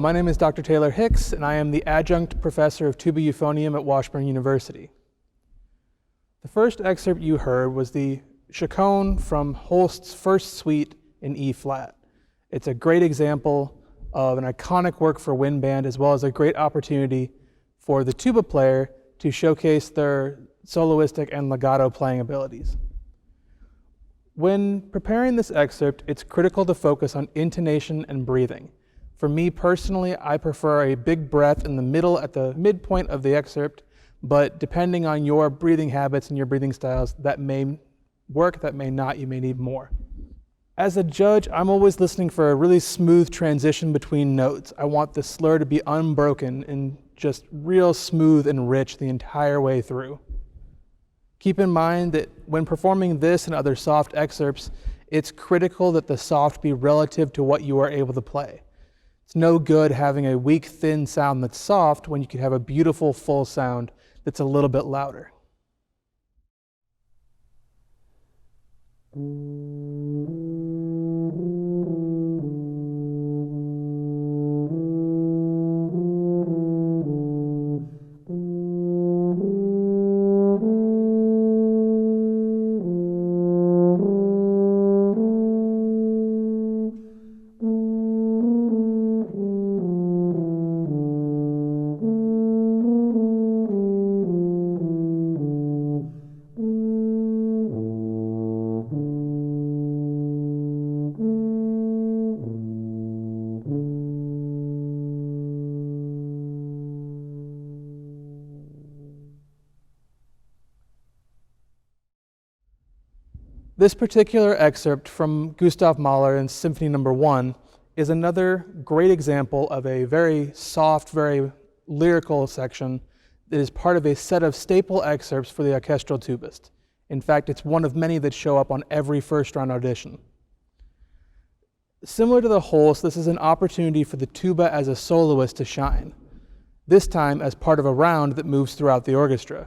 Hello, my name is Dr. Taylor Hicks, and I am the adjunct professor of Tuba Euphonium at Washburn University. The first excerpt you heard was the Chaconne from Holst's first suite in E flat. It's a great example of an iconic work for wind band, as well as a great opportunity for the tuba player to showcase their soloistic and legato playing abilities. When preparing this excerpt, it's critical to focus on intonation and breathing. For me personally, I prefer a big breath in the middle at the midpoint of the excerpt, but depending on your breathing habits and your breathing styles, that may work, that may not, you may need more. As a judge, I'm always listening for a really smooth transition between notes. I want the slur to be unbroken and just real smooth and rich the entire way through. Keep in mind that when performing this and other soft excerpts, it's critical that the soft be relative to what you are able to play. It's no good having a weak, thin sound that's soft when you could have a beautiful, full sound that's a little bit louder. This particular excerpt from Gustav Mahler in Symphony No. 1 is another great example of a very soft, very lyrical section that is part of a set of staple excerpts for the orchestral tubist. In fact, it's one of many that show up on every first-round audition. Similar to the Holst, this is an opportunity for the tuba as a soloist to shine, this time as part of a round that moves throughout the orchestra.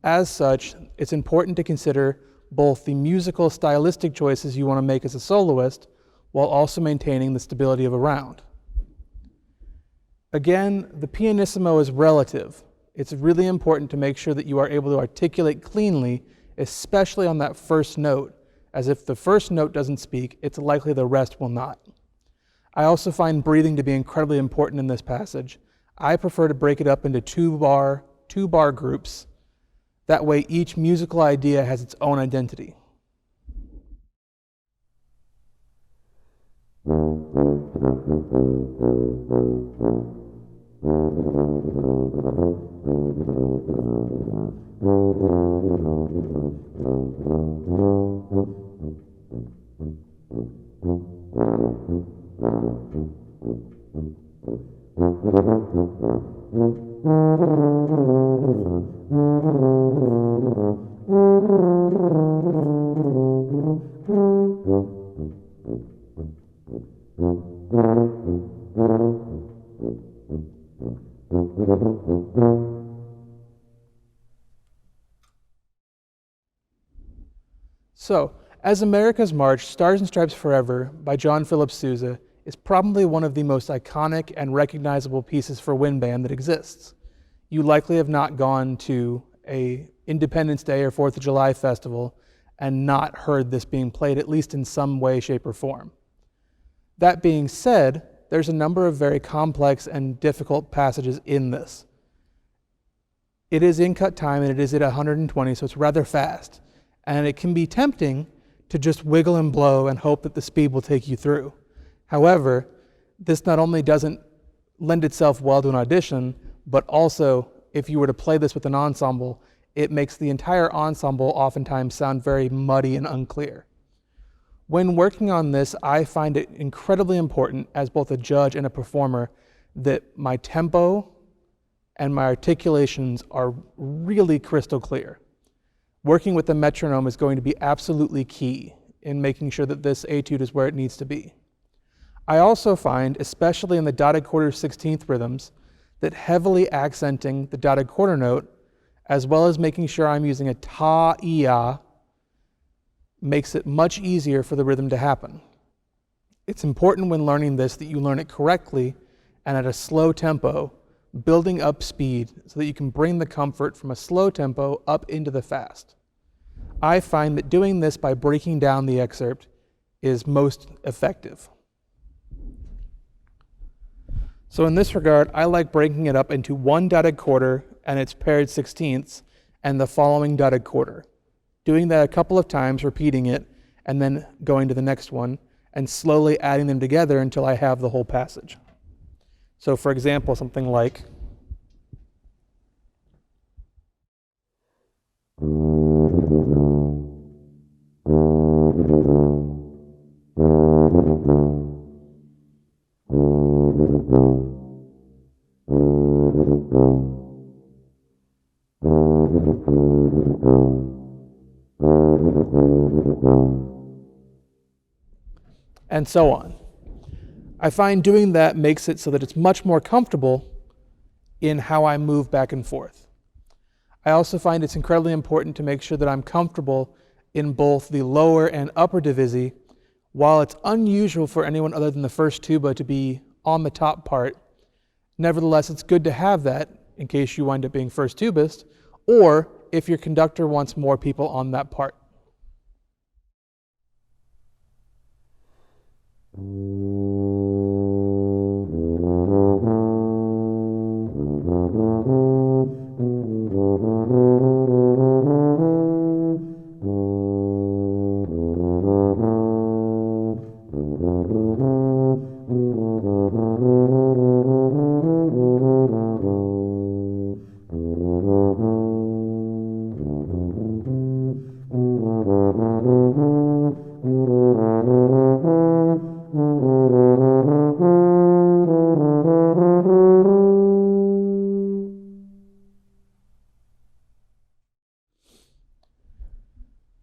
As such, it's important to consider both the musical stylistic choices you want to make as a soloist, while also maintaining the stability of a round. Again, the pianissimo is relative. It's really important to make sure that you are able to articulate cleanly, especially on that first note, as if the first note doesn't speak, it's likely the rest will not. I also find breathing to be incredibly important in this passage. I prefer to break it up into two bar groups. That way, each musical idea has its own identity. So, as America's March, Stars and Stripes Forever by John Philip Sousa is probably one of the most iconic and recognizable pieces for wind band that exists. You likely have not gone to a Independence Day or 4th of July festival and not heard this being played, at least in some way, shape, or form. That being said, there's a number of very complex and difficult passages in this. It is in cut time and it is at 120, so it's rather fast. And it can be tempting to just wiggle and blow and hope that the speed will take you through. However, this not only doesn't lend itself well to an audition, but also, if you were to play this with an ensemble, it makes the entire ensemble oftentimes sound very muddy and unclear. When working on this, I find it incredibly important as both a judge and a performer that my tempo and my articulations are really crystal clear. Working with the metronome is going to be absolutely key in making sure that this etude is where it needs to be. I also find, especially in the dotted quarter 16th rhythms, that heavily accenting the dotted quarter note, as well as making sure I'm using a ta-ia, makes it much easier for the rhythm to happen. It's important when learning this that you learn it correctly and at a slow tempo, building up speed so that you can bring the comfort from a slow tempo up into the fast. I find that doing this by breaking down the excerpt is most effective. So in this regard, I like breaking it up into one dotted quarter and its paired sixteenths and the following dotted quarter. Doing that a couple of times, repeating it, and then going to the next one, and slowly adding them together until I have the whole passage. So for example, something like and so on. I find doing that makes it so that it's much more comfortable in how I move back and forth. I also find it's incredibly important to make sure that I'm comfortable in both the lower and upper divisi. While it's unusual for anyone other than the first tuba to be on the top part, nevertheless it's good to have that in case you wind up being first tubist, or if your conductor wants more people on that part.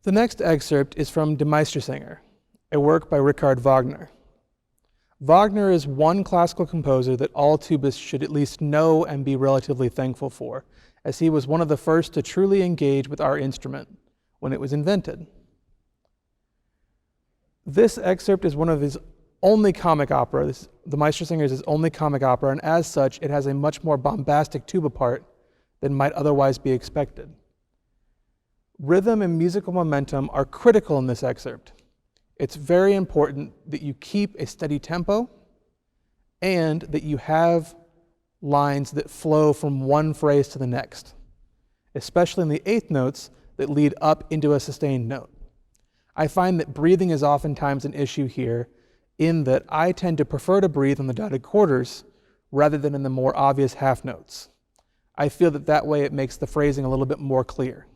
The next excerpt is from Die Meistersinger, a work by Richard Wagner. Wagner is one classical composer that all tubists should at least know and be relatively thankful for, as he was one of the first to truly engage with our instrument when it was invented. This excerpt is one of his only comic opera. The Meistersinger is his only comic opera, and as such, it has a much more bombastic tuba part than might otherwise be expected. Rhythm and musical momentum are critical in this excerpt. It's very important that you keep a steady tempo and that you have lines that flow from one phrase to the next, especially in the eighth notes that lead up into a sustained note. I find that breathing is oftentimes an issue here, in that I tend to prefer to breathe on the dotted quarters rather than in the more obvious half notes. I feel that that way it makes the phrasing a little bit more clear.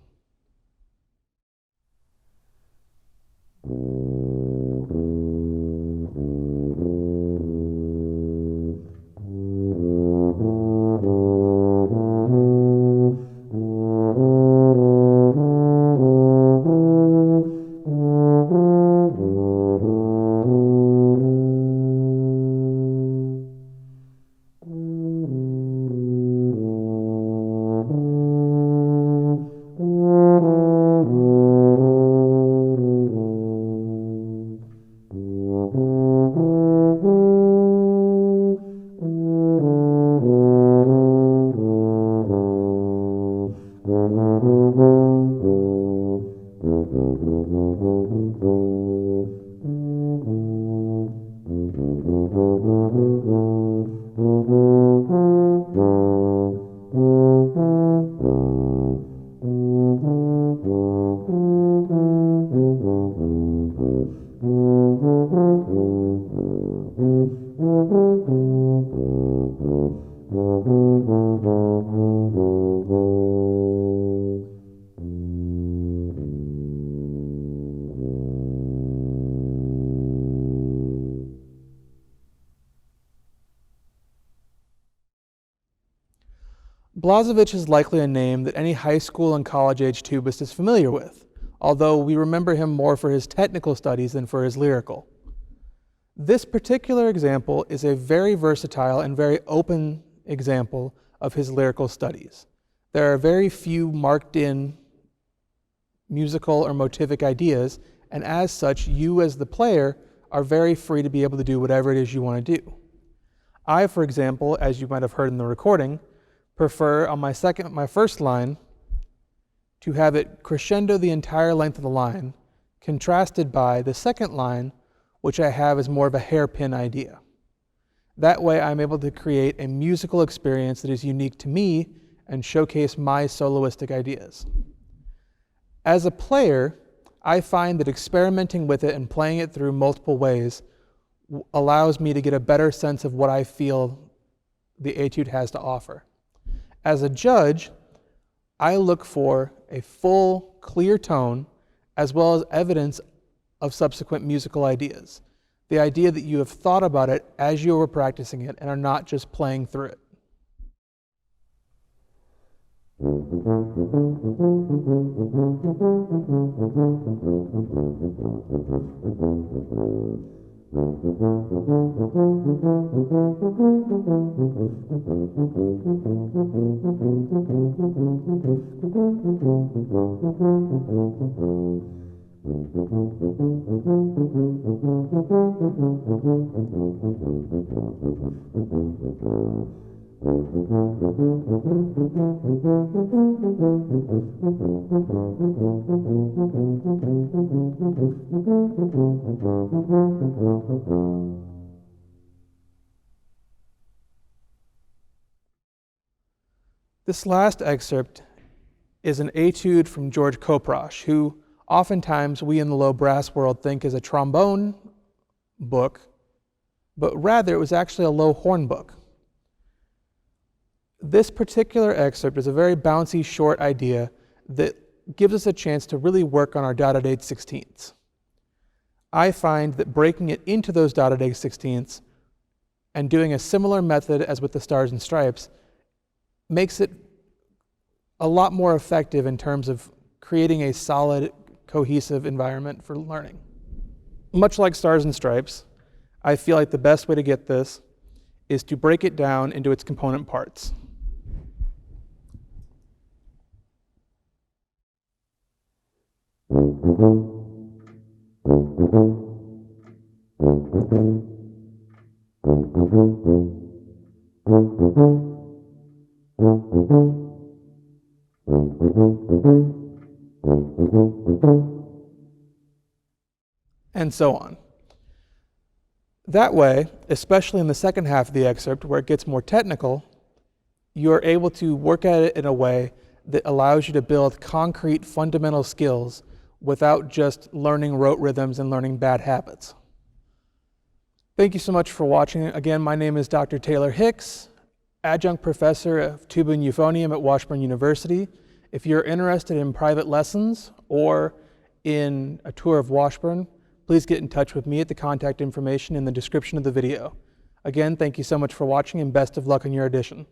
Blazevich is likely a name that any high school and college-age tubist is familiar with, although we remember him more for his technical studies than for his lyrical. This particular example is a very versatile and very open example of his lyrical studies. There are very few marked-in musical or motivic ideas, and as such, you as the player are very free to be able to do whatever it is you want to do. I, for example, as you might have heard in the recording, prefer on my first line to have it crescendo the entire length of the line, contrasted by the second line, which I have as more of a hairpin idea. That way I'm able to create a musical experience that is unique to me and showcase my soloistic ideas. As a player, I find that experimenting with it and playing it through multiple ways allows me to get a better sense of what I feel the etude has to offer. As a judge, I look for a full, clear tone as well as evidence of subsequent musical ideas. The idea that you have thought about it as you were practicing it and are not just playing through it. This last excerpt is an etude from Georg Kopprasch, who oftentimes we in the low brass world think is a trombone book, but rather it was actually a low horn book. This particular excerpt is a very bouncy, short idea that gives us a chance to really work on our dotted 8/16ths. I find that breaking it into those dotted 8/16ths and doing a similar method as with the Stars and Stripes makes it a lot more effective in terms of creating a solid, cohesive environment for learning. Much like Stars and Stripes, I feel like the best way to get this is to break it down into its component parts. And so on. That way, especially in the second half of the excerpt where it gets more technical, you're able to work at it in a way that allows you to build concrete fundamental skills without just learning rote rhythms and learning bad habits. Thank you so much for watching. Again, my name is Dr. Taylor Hicks, adjunct professor of Tuba and Euphonium at Washburn University. If you're interested in private lessons or in a tour of Washburn, please get in touch with me at the contact information in the description of the video. Again, thank you so much for watching and best of luck on your audition.